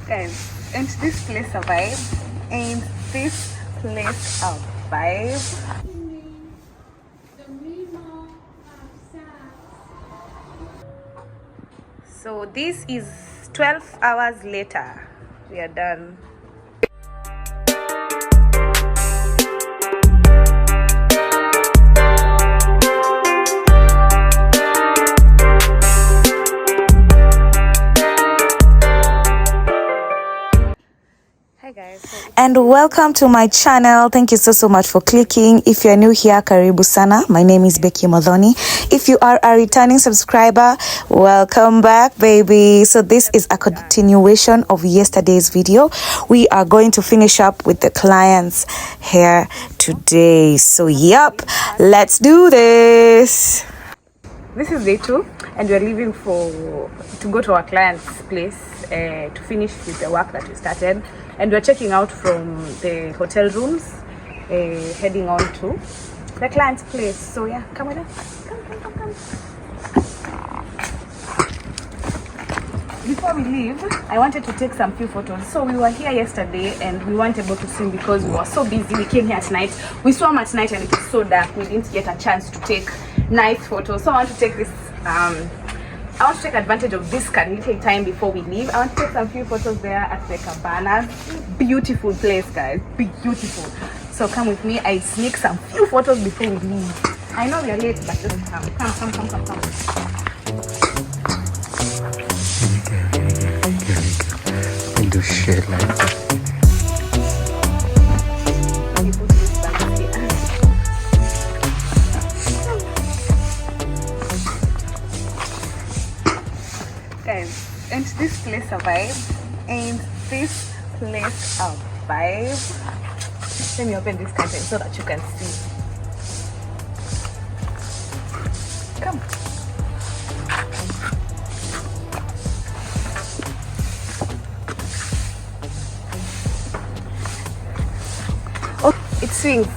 Guys, ain't this place a vibe? Ain't this place a vibe? So this is 12 hours later. We are done. Hi guys. And welcome to my channel. Thank you so much for clicking. If you're new here, karibu sana. My name is Becky Modhoni. If you are a returning subscriber, welcome back, baby. So this is a continuation of yesterday's video. We are going to finish up with the clients here today. So yep, let's do this. This is day 2 and we're leaving to go to our client's place to finish with the work that we started, and we're checking out from the hotel rooms, heading on to the client's place. So yeah, come with us. Come. Before we leave, I wanted to take some few photos. So we were here yesterday and we weren't able to swim because we were so busy. We came here at night. We swam at night and it was so dark. We didn't get a chance to take nice photos. So I want to take this I want to take advantage of this little time before we leave. I want to take some few photos there at the cabanas. Beautiful place, guys. Beautiful. So come with me. I sneak some few photos before we leave. I know we are late, but just come. Come. And do shit like that. Guys, ain't this place a vibe? Ain't this place a vibe? Let me open this curtain so that you can see. Come. Oh, it swings.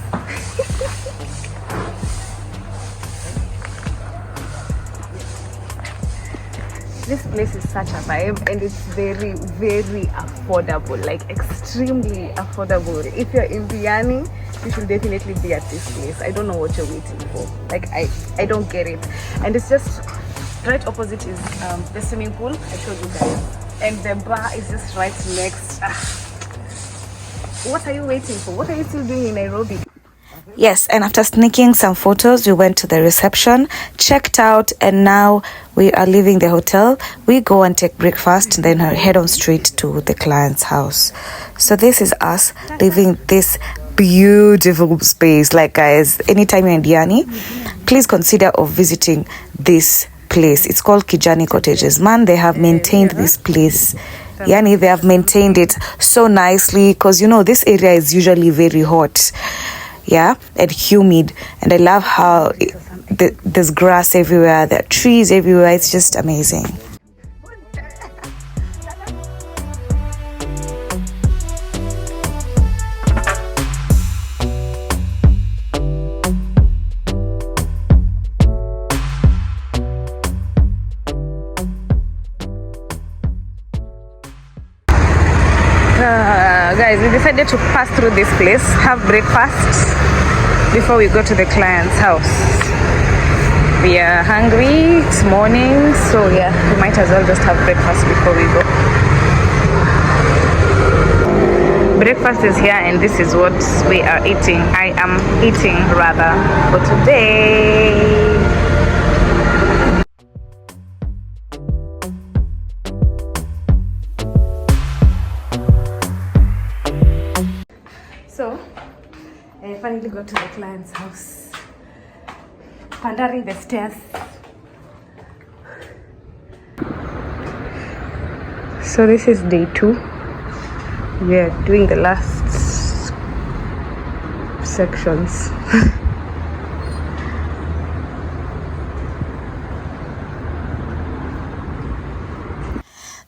This place is such a vibe and it's very, very affordable, like extremely affordable. If you're in Diani, you should definitely be at this place. I don't know what you're waiting for. Like, I don't get it. And it's just right opposite is the swimming pool I showed you guys, and the bar is just right next. What are you waiting for? What are you still doing in Nairobi? Yes, and after sneaking some photos, we went to the reception, checked out, and now we are leaving the hotel. We go and take breakfast and then head on straight to the client's house. So this is us leaving this beautiful space. Like, guys, anytime you're in Diani, please consider of visiting this place. It's called Kijani Cottages. Man, they have maintained this place. Yani, they have maintained it so nicely because, you know, this area is usually very hot. Yeah, and humid, and I love how there's grass everywhere, there are trees everywhere. It's just amazing. Guys, we decided to pass through this place, have breakfast before we go to the client's house. We are hungry, it's morning, so yeah, we might as well just have breakfast before we go. Breakfast is here and this is what we are eating. I am eating rather for today. So, I finally got to the client's house. Pandering the stairs. So this is day 2. We are doing the last sections.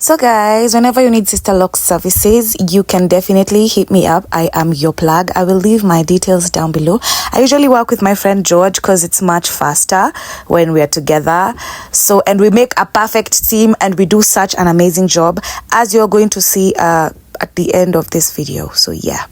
So guys, whenever you need Sisterlocs services, you can definitely hit me up. I am your plug. I will leave my details down below. I usually work with my friend George because it's much faster when we are together. So, and we make a perfect team and we do such an amazing job, as you're going to see at the end of this video. So yeah.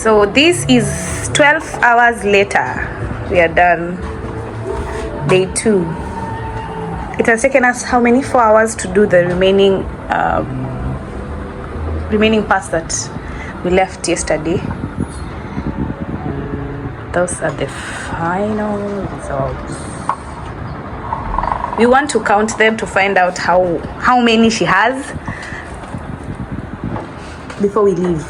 So this is 12 hours later. We are done. Day 2. It has taken us how many? 4 hours to do the remaining parts that we left yesterday. Those are the final results. We want to count them to find out how many she has before we leave.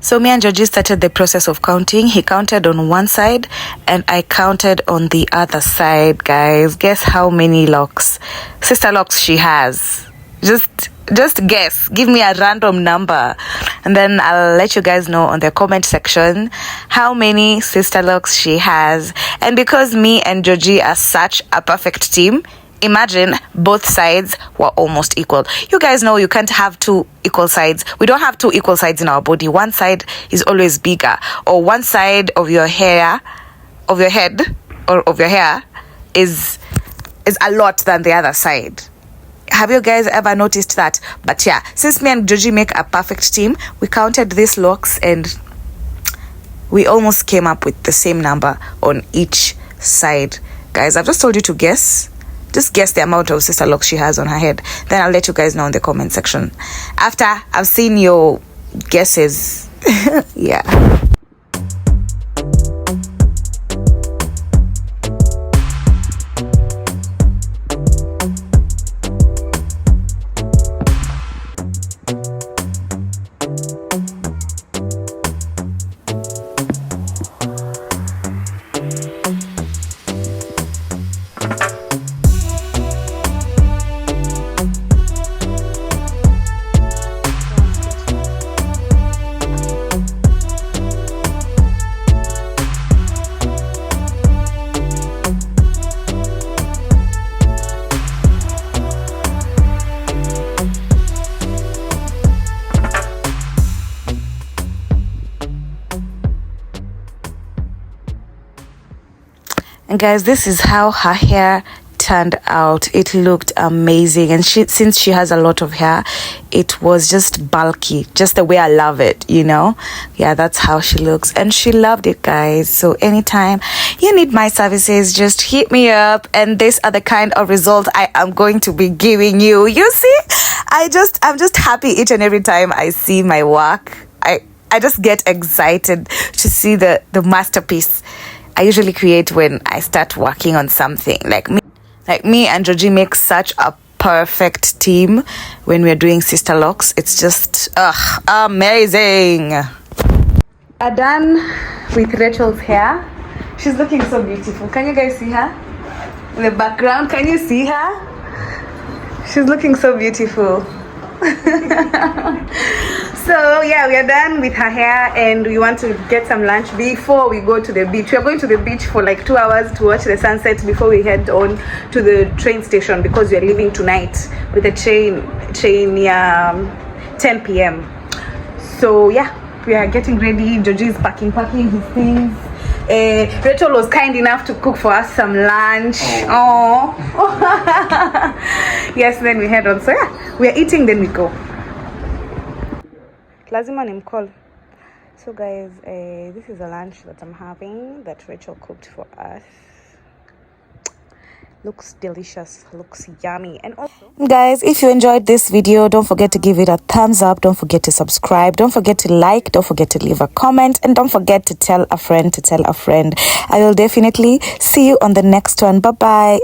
So me and Georgie started the process of counting. He counted on one side and I counted on the other side, guys. Guess how many locks, Sisterlocs she has? Just guess. Give me a random number and then I'll let you guys know on the comment section how many Sisterlocs she has. And because me and Georgie are such a perfect team, imagine both sides were almost equal. You guys know you can't have two equal sides. We don't have two equal sides in our body. One side is always bigger, or one side of your hair, of your head, or of your hair is a lot than the other side. Have you guys ever noticed that? But yeah, since me and Georgie make a perfect team, we counted these locks and we almost came up with the same number on each side. Guys, I've just told you to guess. Just guess the amount of Sisterlocs she has on her head. Then I'll let you guys know in the comment section after I've seen your guesses. Yeah. And guys, this is how her hair turned out. It looked amazing, and since she has a lot of hair, it was just bulky, just the way I love it, you know. Yeah, that's how she looks, and she loved it, guys. So anytime you need my services, just hit me up, and these are the kind of results I am going to be giving you. You see, I'm just happy each and every time I see my work. I just get excited to see the masterpiece I usually create when I start working on something. Like me and Georgie make such a perfect team when we're doing Sisterlocs. It's just amazing. Are done with Rachel's hair. She's looking so beautiful. Can you guys see her? In the background, can you see her? She's looking so beautiful. So yeah, we are done with her hair and we want to get some lunch before we go to the beach. We are going to the beach for like 2 hours to watch the sunset before we head on to the train station, because we are leaving tonight with the train 10 p.m. So yeah, we are getting ready. Georgie is packing his things. Rachel was kind enough to cook for us some lunch. Oh. Yes, then we head on. So yeah, we are eating, then we go. Lazima nimcall. So guys, this is a lunch that I'm having that Rachel cooked for us. Looks delicious, looks yummy. And also, guys, if you enjoyed this video, don't forget to give it a thumbs up, don't forget to subscribe, don't forget to like, don't forget to leave a comment, and don't forget to tell a friend to tell a friend. I will definitely see you on the next one. Bye bye.